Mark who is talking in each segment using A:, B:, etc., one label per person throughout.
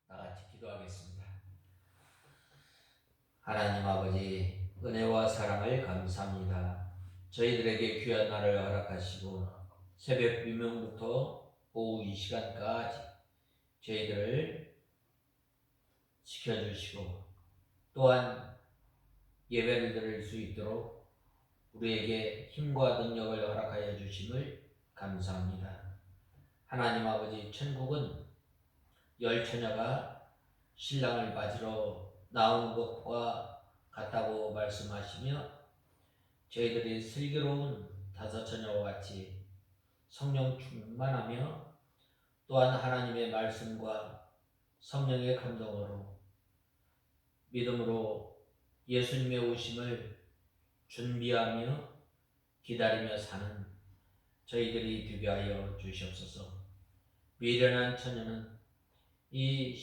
A: 다 같이 기도하겠습니다. 하나님 아버지, 은혜와 사랑을 감사합니다. 저희들에게 귀한 날을 허락하시고 새벽 비명부터 오후 이 시간까지 저희들을 지켜주시고 또한 예배를 드릴 수 있도록 우리에게 힘과 능력을 허락하여 주심을 감사합니다. 하나님 아버지, 천국은 열 처녀가 신랑을 맞으러 나오는 것과 같다고 말씀하시며 저희들이 슬기로운 다섯 처녀와 같이 성령 충만하며 또한 하나님의 말씀과 성령의 감동으로 믿음으로 예수님의 오심을 준비하며 기다리며 사는 저희들이 되게 하여 주시옵소서. 미련한 처녀는 이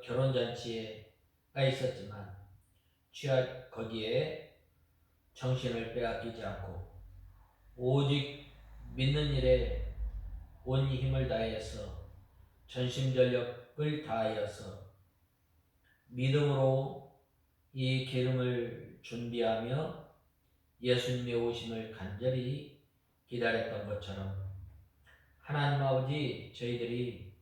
A: 결혼잔치에가 있었지만 거기에 정신을 빼앗기지 않고 오직 믿는 일에 온 힘을 다해서 전심전력을 다하여서 믿음으로 이 기름을 준비하며 예수님의 오심을 간절히 기다렸던 것처럼 하나님 아버지, 저희들이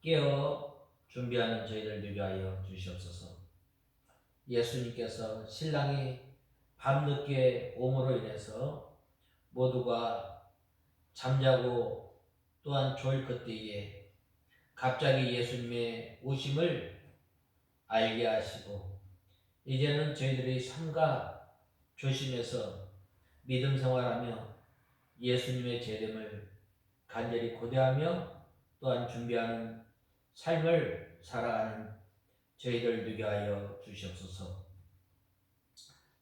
A: 깨어 준비하는 저희들 되게 하여 주시옵소서. 예수님께서 신랑이 밤늦게 옴으로 인해서 모두가 잠자고 또한 졸 그때에 갑자기 예수님의 오심을 알게 하시고 이제는 저희들이 삼가 조심해서 믿음 생활하며 예수님의 재림을 간절히 고대하며 또한 준비하는 삶을 살아가는 저희들 되게 하여 주시옵소서.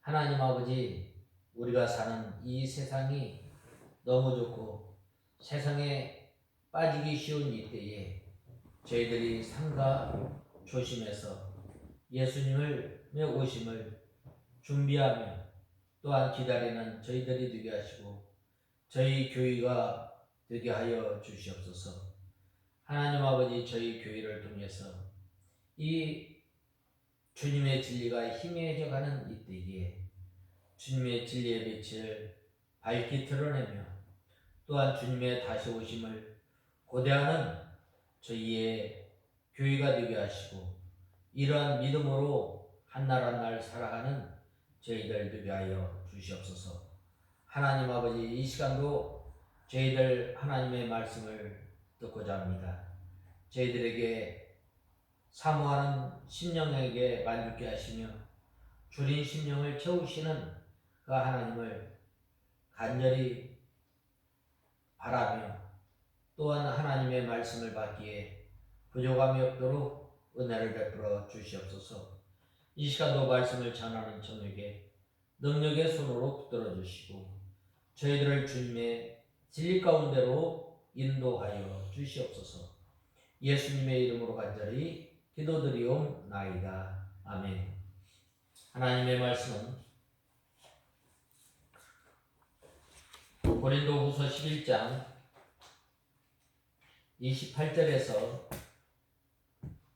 A: 하나님 아버지, 우리가 사는 이 세상이 너무 좋고 세상에 빠지기 쉬운 이때에 저희들이 삼가 조심해서 예수님의 오심을 준비하며 또한 기다리는 저희들이 되게 하시고 저희 교회가 되게 하여 주시옵소서. 하나님 아버지, 저희 교회를 통해서 이 주님의 진리가 희미해져 가는 이때에 주님의 진리의 빛을 밝히 드러내며 또한 주님의 다시 오심을 고대하는 저희의 교회가 되게 하시고 이러한 믿음으로 한 날 한 날 살아가는 저희들 되게 하여 주시옵소서. 하나님 아버지, 이 시간도 저희들 하나님의 말씀을 듣고자 합니다. 저희들에게 사모하는 심령에게 만족케 하시며 줄인 심령을 채우시는 그 하나님을 간절히 바라며 또한 하나님의 말씀을 받기에 부족함이 없도록 은혜를 베풀어 주시옵소서. 이 시간도 말씀을 전하는 저에게 능력의 손으로 붙들어 주시고 저희들을 주님의 진리 가운데로 인도하여 주시옵소서. 예수님의 이름으로 간절히 기도드리옵나이다. 아멘. 하나님의 말씀은 고린도후서 11장 28절에서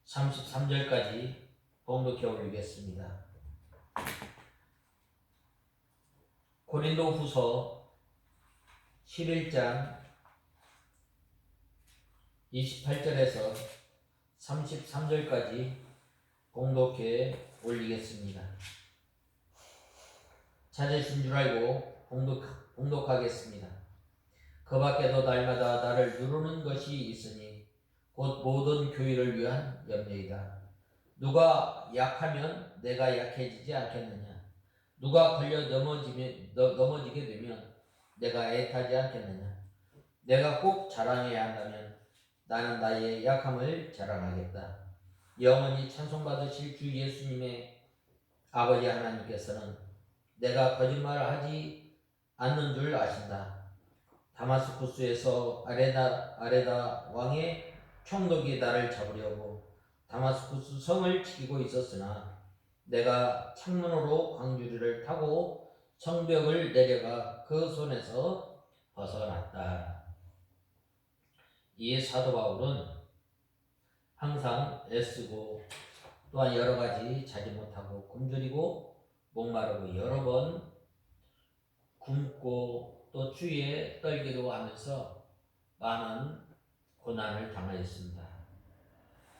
A: 33절까지 봉독해 올리겠습니다. 고린도후서 11장 28절에서 33절까지 봉독해 올리겠습니다. 찾으신 줄 알고 봉독하겠습니다. 그 밖에도 날마다 나를 누르는 것이 있으니 곧 모든 교회를 위한 염려이다. 누가 약하면 내가 약해지지 않겠느냐? 누가 걸려 넘어지게 되면 내가 애타지 않겠느냐? 내가 꼭 자랑해야 한다면 나는 나의 약함을 자랑하겠다. 영원히 찬송받으실 주 예수님의 아버지 하나님께서는 내가 거짓말을 하지 않는 줄 아신다. 다마스쿠스에서 아레다 왕의 총독이 나를 잡으려고 다마스쿠스 성을 지키고 있었으나 내가 창문으로 광주리를 타고 성벽을 내려가 그 손에서 벗어났다. 이 사도 바울은 항상 애쓰고 또한 여러 가지 자지 못하고 굶주리고 목마르고 여러 번 굶고 또 추위에 떨기도 하면서 많은 고난을 당하였습니다.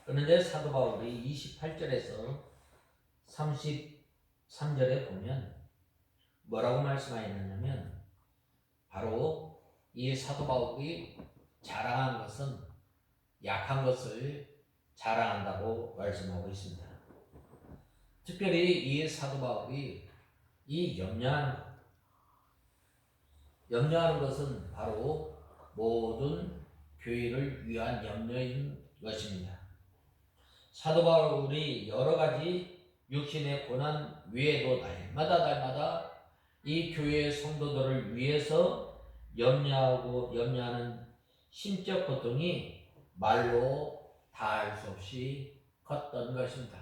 A: 그런데 사도 바울이 28절에서 33절에 보면 뭐라고 말씀하였느냐면 바로 이 사도 바울이 자랑한 것은 약한 것을 자랑한다고 말씀하고 있습니다. 특별히 이 사도 바울이 이 염려하는 것은 바로 모든 교회를 위한 염려인 것입니다. 사도 바울이 여러 가지 육신의 고난 외에도 날마다 이 교회의 성도들을 위해서 염려하는 심적 고통이 말로 다할 수 없이 컸던 것입니다.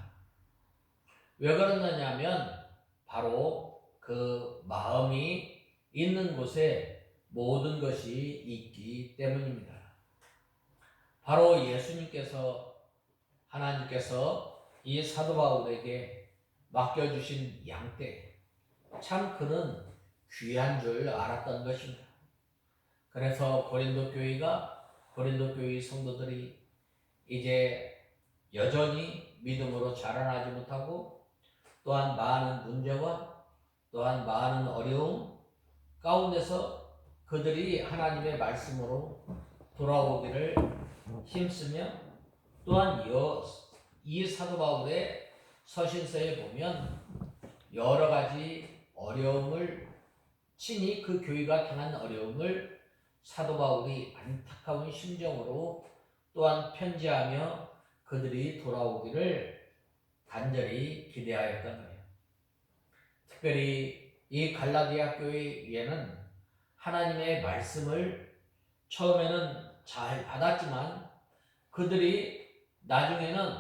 A: 왜 그러느냐면 바로 그 마음이 있는 곳에 모든 것이 있기 때문입니다. 바로 하나님께서 이 사도 바울에게 맡겨주신 양떼, 참 그는 귀한 줄 알았던 것입니다. 그래서 고린도 교회 성도들이 이제 여전히 믿음으로 자라나지 못하고 또한 많은 문제와 또한 많은 어려움 가운데서 그들이 하나님의 말씀으로 돌아오기를 힘쓰며 또한 이 사도 바울의 서신서에 보면 여러 가지 어려움을 친히 그 교회가 당한 어려움을 사도 바울이 안타까운 심정으로 또한 편지하며 그들이 돌아오기를 간절히 기대하였던 거예요. 특별히 이 갈라디아 교회에는 하나님의 말씀을 처음에는 잘 받았지만 그들이 나중에는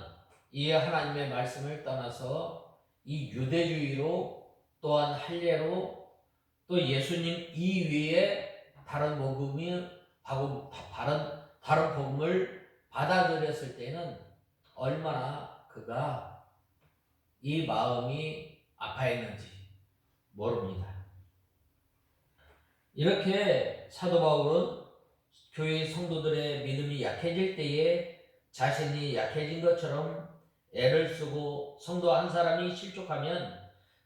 A: 이 하나님의 말씀을 떠나서 이 유대주의로 또한 할례로 또 예수님 이외에 다른 복음을 받아들였을 때는 얼마나 그가 이 마음이 아파했는지 모릅니다. 이렇게 사도 바울은 교회 성도들의 믿음이 약해질 때에 자신이 약해진 것처럼 애를 쓰고 성도 한 사람이 실족하면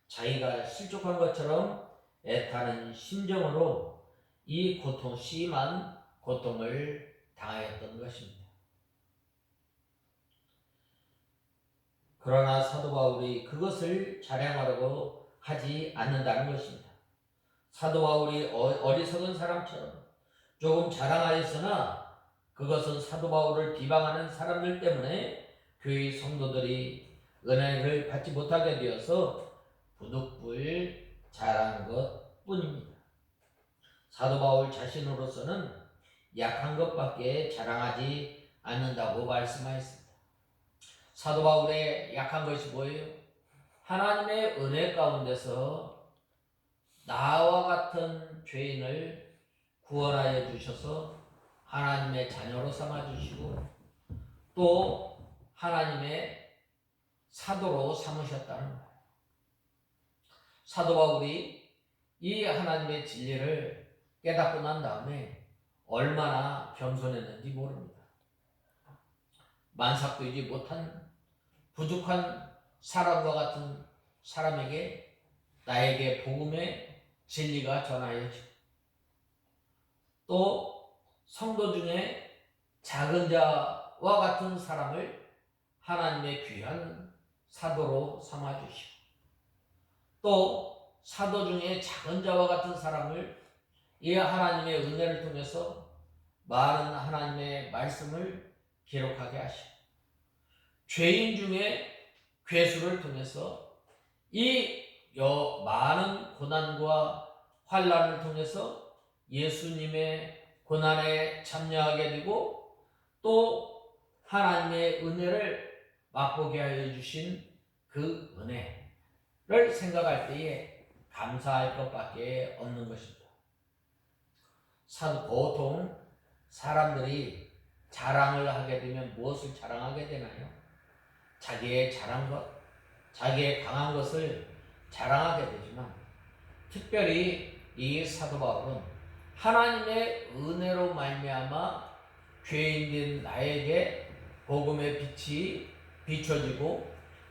A: 자기가 실족한 것처럼 애타는 심정으로 이 심한 고통을 당하였던 것입니다. 그러나 사도 바울이 그것을 자랑하려고 하지 않는다는 것입니다. 사도 바울이 어리석은 사람처럼 조금 자랑하였으나 그것은 사도 바울을 비방하는 사람들 때문에 교회 성도들이 은혜를 받지 못하게 되어서 부득불 자랑한 것 뿐입니다. 사도 바울 자신으로서는 약한 것밖에 자랑하지 않는다고 말씀하였습니다. 사도 바울의 약한 것이 뭐예요? 하나님의 은혜 가운데서 나와 같은 죄인을 구원하여 주셔서 하나님의 자녀로 삼아주시고 또 하나님의 사도로 삼으셨다는 거예요. 사도 바울이 이 하나님의 진리를 깨닫고 난 다음에 얼마나 겸손했는지 모릅니다. 만삭되지 못한 부족한 사람과 같은 사람에게 나에게 복음의 진리가 전하여지고 또 성도 중에 작은 자와 같은 사람을 하나님의 귀한 사도로 삼아주시고 또 사도 중에 작은 자와 같은 사람을 이 하나님의 은혜를 통해서 많은 하나님의 말씀을 기록하게 하시고 죄인 중에 괴수를 통해서 이 많은 고난과 환난을 통해서 예수님의 고난에 참여하게 되고 또 하나님의 은혜를 맛보게 하여 주신 그 은혜를 생각할 때에 감사할 것밖에 없는 것입니다. 보통 사람들이 자랑을 하게 되면 무엇을 자랑하게 되나요? 자기의 잘한 것, 자기의 강한 것을 자랑하게 되지만, 특별히 이 사도 바울은 하나님의 은혜로 말미암아 죄인된 나에게 복음의 빛이 비춰지고,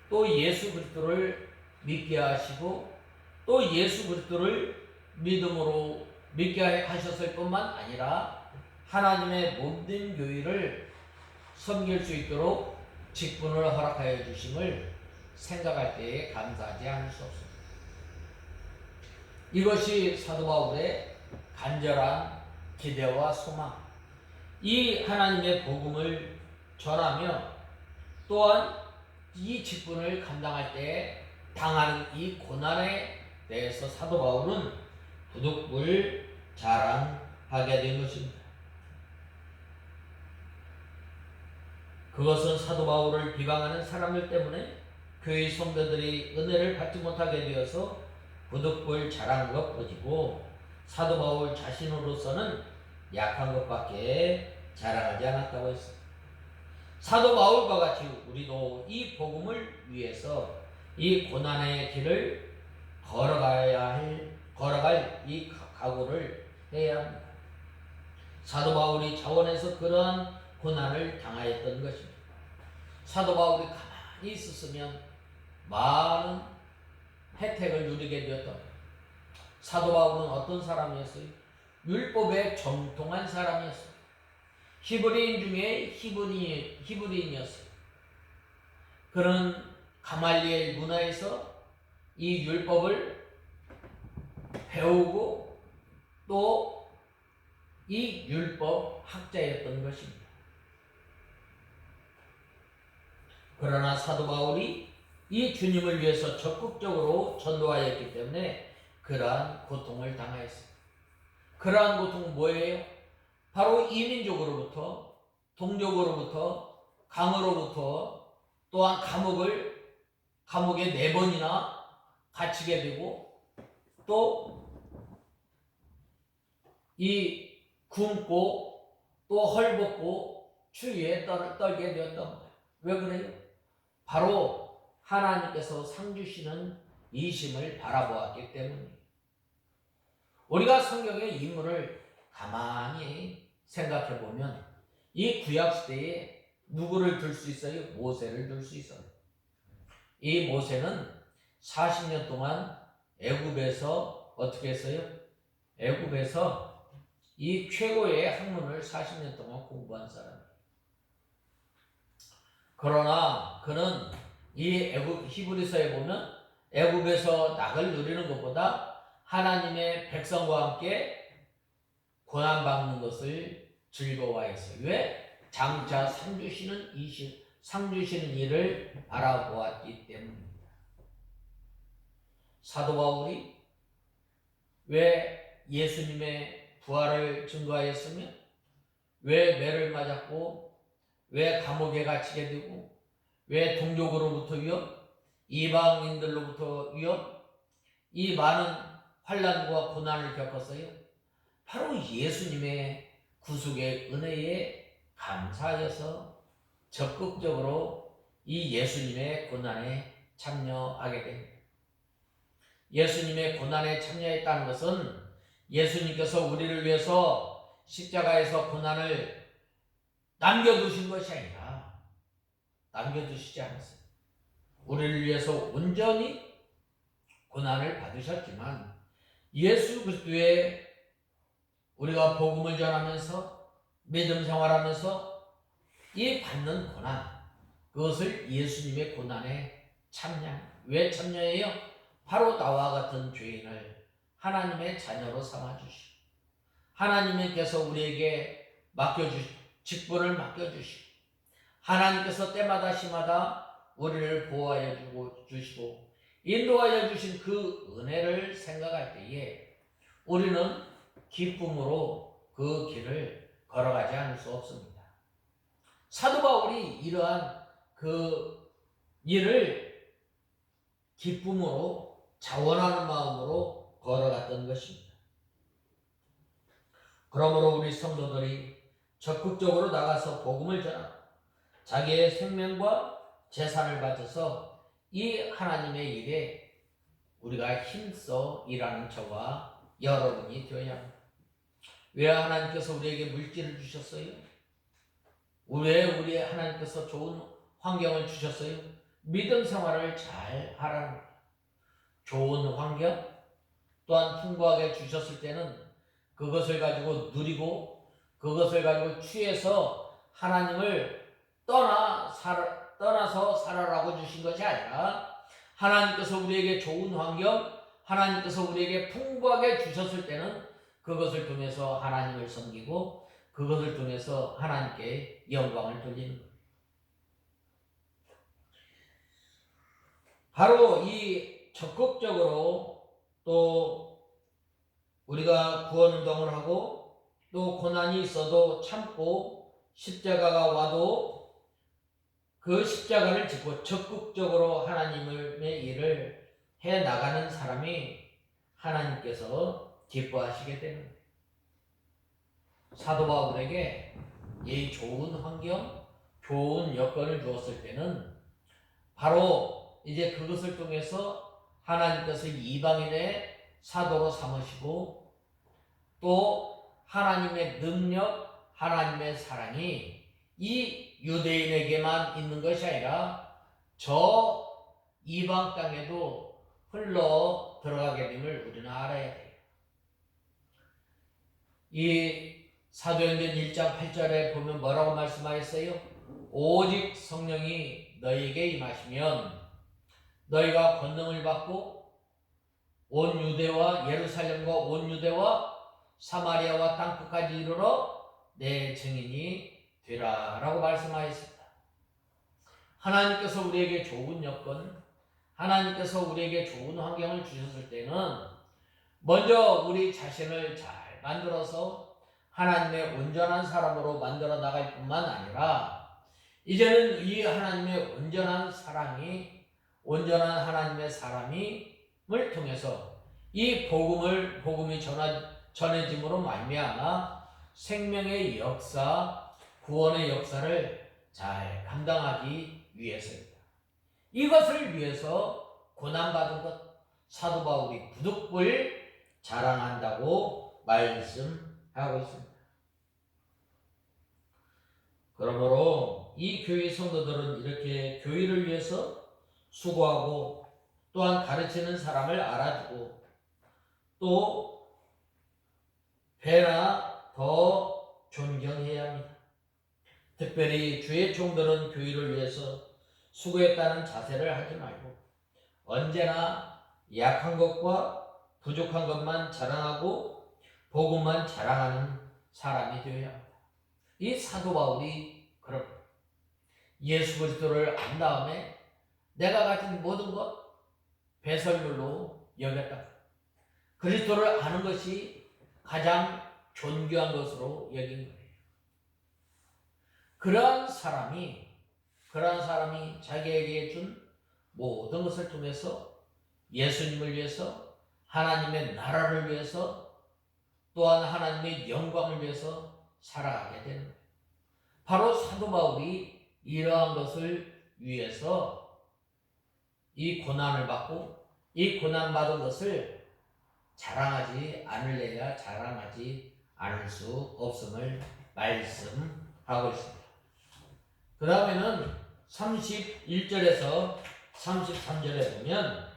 A: 또 예수 그리스도를 믿게 하시고, 또 예수 그리스도를 믿음으로 믿게 하셨을 뿐만 아니라 하나님의 몸된 교회를 섬길 수 있도록 직분을 허락하여 주심을 생각할 때에 감사하지 않을 수 없습니다. 이것이 사도 바울의 간절한 기대와 소망, 이 하나님의 복음을 전하며 또한 이 직분을 감당할 때 당하는 이 고난에 대해서 사도 바울은 부득불 자랑하게 된 것입니다. 그것은 사도 바울을 비방하는 사람들 때문에 교회 성도들이 은혜를 받지 못하게 되어서 부득불 자랑한 것뿐이고, 사도 바울 자신으로서는 약한 것밖에 자랑하지 않았다고 했습니다. 사도 바울과 같이 우리도 이 복음을 위해서 이 고난의 길을 걸어갈 이 각오를 해야 합니다. 사도 바울이 자원해서 그러한 고난을 당하였던 것입니다. 사도 바울이 가만히 있었으면 많은 혜택을 누리게 되었던 것입니다. 사도 바울은 어떤 사람이었어요? 율법에 정통한 사람이었어요. 히브리인 중에 히브리인이었어요. 그런 가말리엘 문화에서 이 율법을 배우고 또 이 율법 학자였던 것입니다. 그러나 사도 바울이 이 주님을 위해서 적극적으로 전도하였기 때문에 그러한 고통을 당하였습니다. 그러한 고통은 뭐예요? 바로 이민족으로부터, 동족으로부터, 강으로부터, 또한 감옥에 4번이나 갇히게 되고, 또 이 굶고 또 헐벗고 추위에 떨게 되었던 거예요. 왜 그래요? 바로 하나님께서 상 주시는 이심을 바라보았기 때문이에요. 우리가 성경의 인물을 가만히 생각해 보면 이 구약 시대에 누구를 들 수 있어요? 모세를 들 수 있어요. 이 모세는 40년 동안 애굽에서 어떻게 했어요? 애굽에서 이 최고의 학문을 40년 동안 공부한 사람이에요. 그러나 그는 이 애굽 히브리서에 보면 애굽에서 낙을 누리는 것보다 하나님의 백성과 함께 고난받는 것을 즐거워했어요. 왜? 장차 상 주시는 일을 알아보았기 때문입니다. 사도 바울이 왜 예수님의 부활을 증거하였으며, 왜 매를 맞았고, 왜 감옥에 갇히게 되고, 왜 동족으로부터 위협, 이방인들로부터 위협, 이 많은 환난과 고난을 겪었어요? 바로 예수님의 구속의 은혜에 감사하여서 적극적으로 이 예수님의 고난에 참여하게 됩니다. 예수님의 고난에 참여했다는 것은 예수님께서 우리를 위해서 십자가에서 고난을 남겨두신 것이 아니라, 남겨두시지 않았어요. 우리를 위해서 온전히 고난을 받으셨지만, 예수 그리스도의 우리가 복음을 전하면서 믿음 생활하면서 이 받는 고난, 그것을 예수님의 고난에 왜 참여해요? 바로 나와 같은 죄인을 하나님의 자녀로 삼아주시고, 하나님께서 우리에게 직분을 맡겨주시고, 하나님께서 때마다 시마다 우리를 보호하여 주시고 인도하여 주신 그 은혜를 생각할 때에 우리는 기쁨으로 그 길을 걸어가지 않을 수 없습니다. 사도 바울이 이러한 그 일을 기쁨으로 자원하는 마음으로 걸어갔던 것입니다. 그러므로 우리 성도들이 적극적으로 나가서 복음을 전하고 자기의 생명과 재산을 바쳐서 이 하나님의 일에 우리가 힘써 일하는 저와 여러분이 되어야 합니다. 왜 하나님께서 우리에게 물질을 주셨어요? 왜 우리 하나님께서 좋은 환경을 주셨어요? 믿음 생활을 잘 하라는 거예요. 좋은 환경 또한 풍부하게 주셨을 때는 그것을 가지고 누리고 그것을 가지고 취해서 하나님을 떠나서 살아라고 주신 것이 아니라 하나님께서 우리에게 좋은 환경, 하나님께서 우리에게 풍부하게 주셨을 때는 그것을 통해서 하나님을 섬기고 그것을 통해서 하나님께 영광을 돌리는 거예요. 바로 이 적극적으로 또 우리가 구원운동을 하고 또 고난이 있어도 참고 십자가가 와도 그 십자가를 짚고 적극적으로 하나님의 일을 해나가는 사람이 하나님께서 기뻐하시게 되는 거예요. 사도 바울에게 이 좋은 환경, 좋은 여건을 주었을 때는 바로 이제 그것을 통해서 하나님께서 이방인의 사도로 삼으시고 또 하나님의 능력, 하나님의 사랑이 이 유대인에게만 있는 것이 아니라 저 이방 땅에도 흘러 들어가게 됨을 우리는 알아야 돼요. 이 사도행전 1장 8절에 보면 뭐라고 말씀하셨어요? 오직 성령이 너희에게 임하시면 너희가 권능을 받고 온 유대와 예루살렘과 온 유대와 사마리아와 땅끝까지 이르러 내 증인이 되라 라고 말씀하셨습니다. 하나님께서 우리에게 좋은 여건, 하나님께서 우리에게 좋은 환경을 주셨을 때는 먼저 우리 자신을 잘 만들어서 하나님의 온전한 사람으로 만들어 나갈 뿐만 아니라 이제는 이 하나님의 온전한 사랑이 온전한 하나님의 사람임을 통해서 이 복음이 전해짐으로 말미암아 생명의 역사, 구원의 역사를 잘 감당하기 위해서입니다. 이것을 위해서 고난받은 것, 사도 바울이 부득불 자랑한다고 말씀하고 있습니다. 그러므로 이 교회 성도들은 이렇게 교회를 위해서 수고하고 또한 가르치는 사람을 알아주고 또 배나 더 존경해야 합니다. 특별히 주의 종들은 교회를 위해서 수고했다는 자세를 하지 말고 언제나 약한 것과 부족한 것만 자랑하고 복음만 자랑하는 사람이 되어야 합니다. 이 사도 바울이 그렇고 예수 그리스도를 안 다음에 내가 가진 모든 것 배설물로 여겼다. 그리스도를 아는 것이 가장 존귀한 것으로 여긴 거예요. 그러한 사람이 자기에게 준 모든 것을 통해서 예수님을 위해서 하나님의 나라를 위해서 또한 하나님의 영광을 위해서 살아가게 되는 거예요. 바로 사도 바울이 이러한 것을 위해서 이 고난을 받고 이 고난받은 것을 자랑하지 않을래야 자랑하지 않을 수 없음을 말씀하고 있습니다. 그 다음에는 31절에서 33절에 보면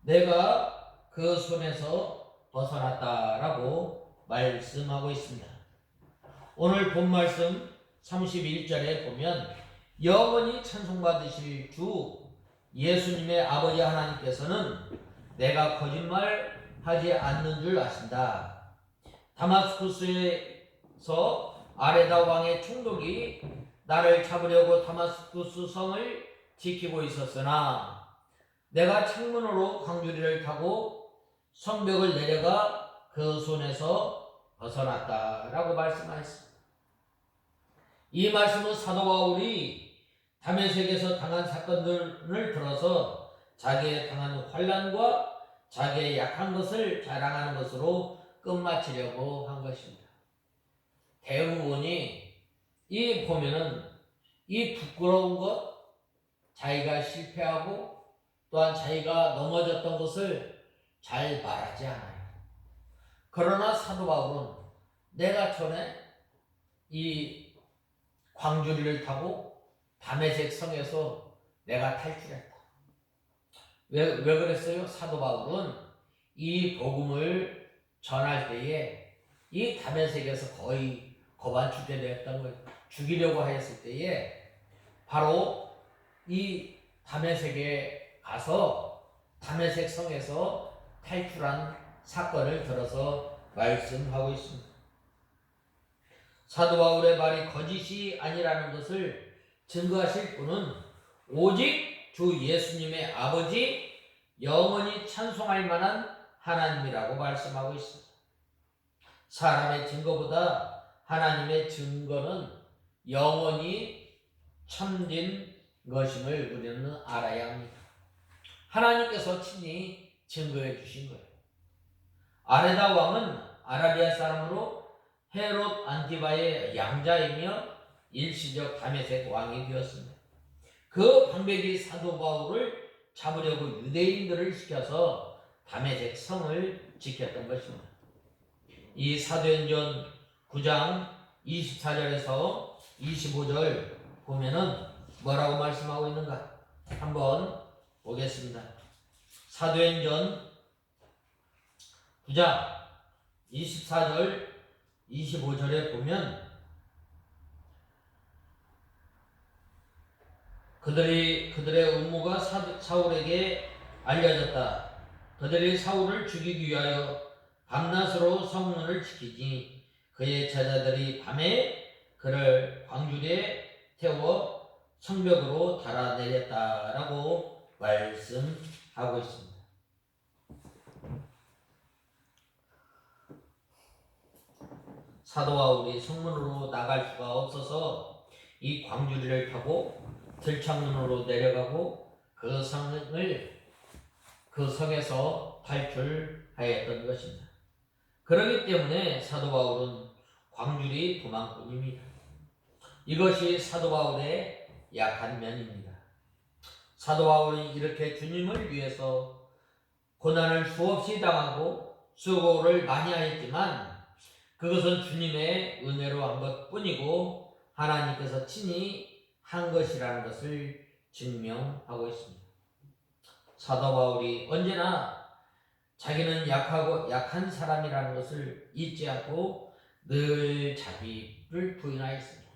A: 내가 그 손에서 벗어났다라고 말씀하고 있습니다. 오늘 본 말씀 31절에 보면 영원히 찬송받으실 주 예수님의 아버지 하나님께서는 내가 거짓말하지 않는 줄 아신다. 다마스쿠스에서 아레다 왕의 총독이 나를 잡으려고 다마스쿠스 성을 지키고 있었으나 내가 창문으로 광주리를 타고 성벽을 내려가 그 손에서 벗어났다라고 말씀하셨습니다. 이 말씀은 사도 바울이 다메섹에서 당한 사건들을 들어서 자기의 당한 환난과 자기의 약한 것을 자랑하는 것으로 끝마치려고 한 것입니다. 대부분이 이 보면은 이 부끄러운 것, 자기가 실패하고 또한 자기가 넘어졌던 것을 잘 말하지 않아요. 그러나 사도 바울은 내가 전에 이 광주리를 타고 다메섹 성에서 내가 탈출했다. 왜 그랬어요? 사도 바울은 이 복음을 전할 때에 이 다메섹에서 거의 거반축제 되었던 거예요. 죽이려고 하였을 때에 바로 이 다메섹에 가서 다메섹 성에서 탈출한 사건을 들어서 말씀하고 있습니다. 사도 바울의 말이 거짓이 아니라는 것을 증거하실 분은 오직 주 예수님의 아버지 영원히 찬송할 만한 하나님이라고 말씀하고 있습니다. 사람의 증거보다 하나님의 증거는 영원히 참된 것임을 우리는 알아야 합니다. 하나님께서 친히 증거해 주신 거예요. 아레다 왕은 아라비아 사람으로 헤롯 안티바의 양자이며 일시적 다메섹 왕이 되었습니다. 그 방백이 사도 바울을 잡으려고 유대인들을 시켜서 다메섹 성을 지켰던 것입니다. 이 사도행전 9장 24절에서 25절 보면은 뭐라고 말씀하고 있는가? 한번 보겠습니다. 사도행전 9장 24절 25절에 보면 그들의 음모가 사울에게 알려졌다. 그들이 사울을 죽이기 위하여 밤낮으로 성문을 지키니 그의 제자들이 밤에 그를 광주리에 태워 성벽으로 달아내렸다라고 말씀하고 있습니다. 사도 바울이 성문으로 나갈 수가 없어서 이 광주리를 타고 들창문으로 내려가고 그 성에서 탈출하였던 것입니다. 그렇기 때문에 사도 바울은 광주리 도망꾼입니다. 이것이 사도 바울의 약한 면입니다. 사도 바울이 이렇게 주님을 위해서 고난을 수없이 당하고 수고를 많이 하였지만 그것은 주님의 은혜로 한 것뿐이고 하나님께서 친히 한 것이라는 것을 증명하고 있습니다. 사도 바울이 언제나 자기는 약한 사람이라는 것을 잊지 않고 늘 자기를 부인하였습니다.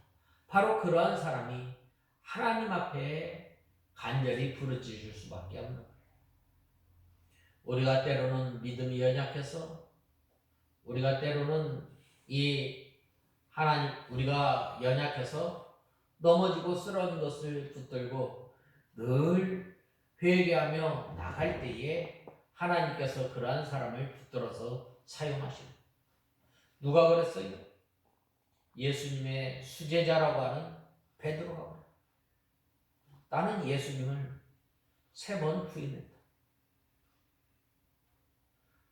A: 바로 그러한 사람이 하나님 앞에 간절히 부르짖을 수밖에 없는 거예요. 우리가 때로는 믿음이 연약해서 우리가 때로는 우리가 연약해서 넘어지고 쓰러진 것을 붙들고 늘 회개하며 나갈 때에 하나님께서 그러한 사람을 붙들어서 사용하십니다. 누가 그랬어요? 예수님의 수제자라고 하는 베드로가 나는 예수님을 3번 부인했다.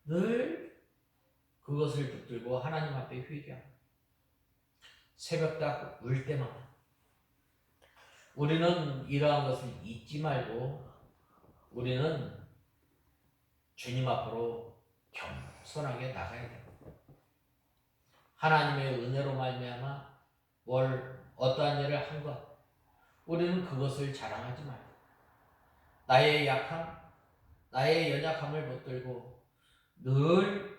A: 늘 그것을 붙들고 하나님 앞에 회개합니다. 새벽딱 울 때마다 우리는 이러한 것을 잊지 말고 우리는 주님 앞으로 겸손하게 나가야 됩니다. 하나님의 은혜로 말미암아 어떠한 일을 한 것, 우리는 그것을 자랑하지 말고 나의 약함, 나의 연약함을 붙들고 늘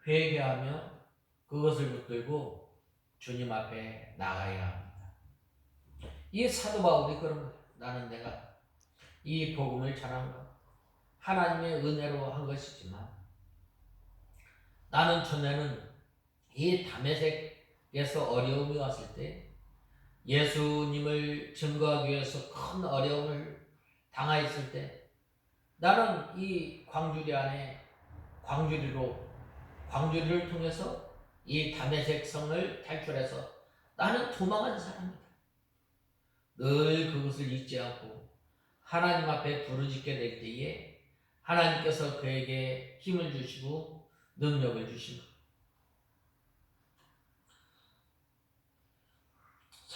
A: 회개하며 그것을 붙들고 주님 앞에 나가야 합니다. 이 사도 바울이 그런 거예요. 나는 내가 이 복음을 전한 것, 하나님의 은혜로 한 것이지만 나는 전에는 이 다메섹에서 어려움이 왔을 때 예수님을 증거하기 위해서 큰 어려움을 당하였을 때 나는 이 광주리 안에 광주리를 통해서 이 다메섹 성을 탈출해서 나는 도망한 사람이다. 늘 그것을 잊지 않고 하나님 앞에 부르짖게 될 때에 하나님께서 그에게 힘을 주시고 능력을 주십니다.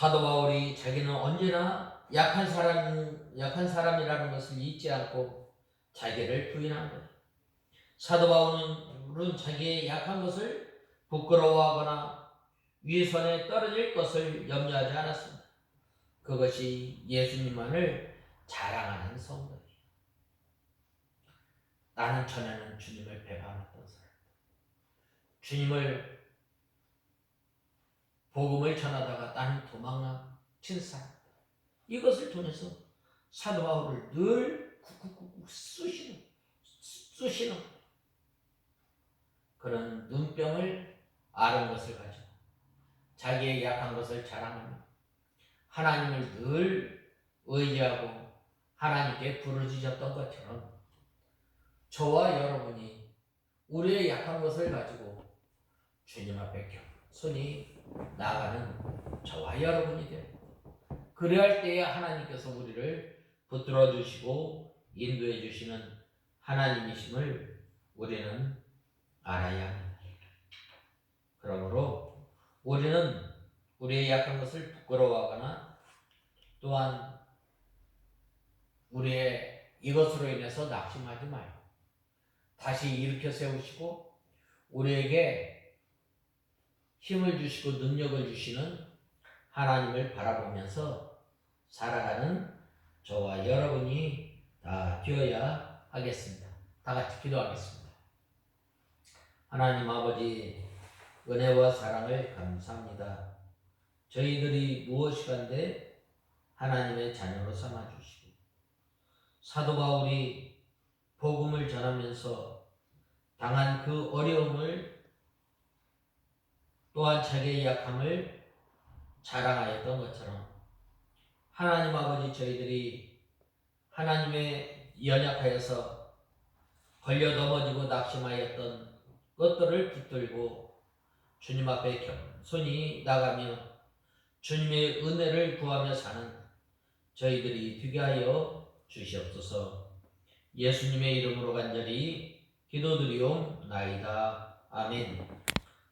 A: 사도 바울이 자기는 언제나 약한 사람이라는 것을 잊지 않고 자기를 부인한 거예요. 사도 바울은 자기의 약한 것을 부끄러워하거나 위선에 떨어질 것을 염려하지 않았습니다. 그것이 예수님만을 자랑하는 성도예요. 나는 전에는 주님을 배반했던 사람, 주님을 복음을 전하다가 나는 도망친 사람, 이것을 통해서 사도 바울을 늘 쿡쿡쿡 쑤시는 그런 눈병을 앓은 것을 가지고 자기의 약한 것을 자랑하며 하나님을 늘 의지하고 하나님께 부르짖었던 것처럼 저와 여러분이 우리의 약한 것을 가지고 주님 앞에 손이 나아가는 저와 여러분이 됩니다. 그래야 때에 하나님께서 우리를 붙들어 주시고 인도해 주시는 하나님이심을 우리는 알아야 합니다. 그러므로 우리는 우리의 약한 것을 부끄러워하거나 또한 우리의 이것으로 인해서 낙심하지 말고 다시 일으켜 세우시고 우리에게 힘을 주시고 능력을 주시는 하나님을 바라보면서 살아가는 저와 여러분이 다 되어야 하겠습니다. 다 같이 기도하겠습니다. 하나님 아버지, 은혜와 사랑을 감사합니다. 저희들이 무엇이간데 하나님의 자녀로 삼아주시고 사도 바울이 복음을 전하면서 당한 그 어려움을 또한 자기의 약함을 자랑하였던 것처럼 하나님 아버지, 저희들이 하나님의 연약하여서 걸려 넘어지고 낙심하였던 것들을 붙들고 주님 앞에 겸손히 나가며 주님의 은혜를 구하며 사는 저희들이 되게 하여 주시옵소서. 예수님의 이름으로 간절히 기도드리옵나이다. 아멘.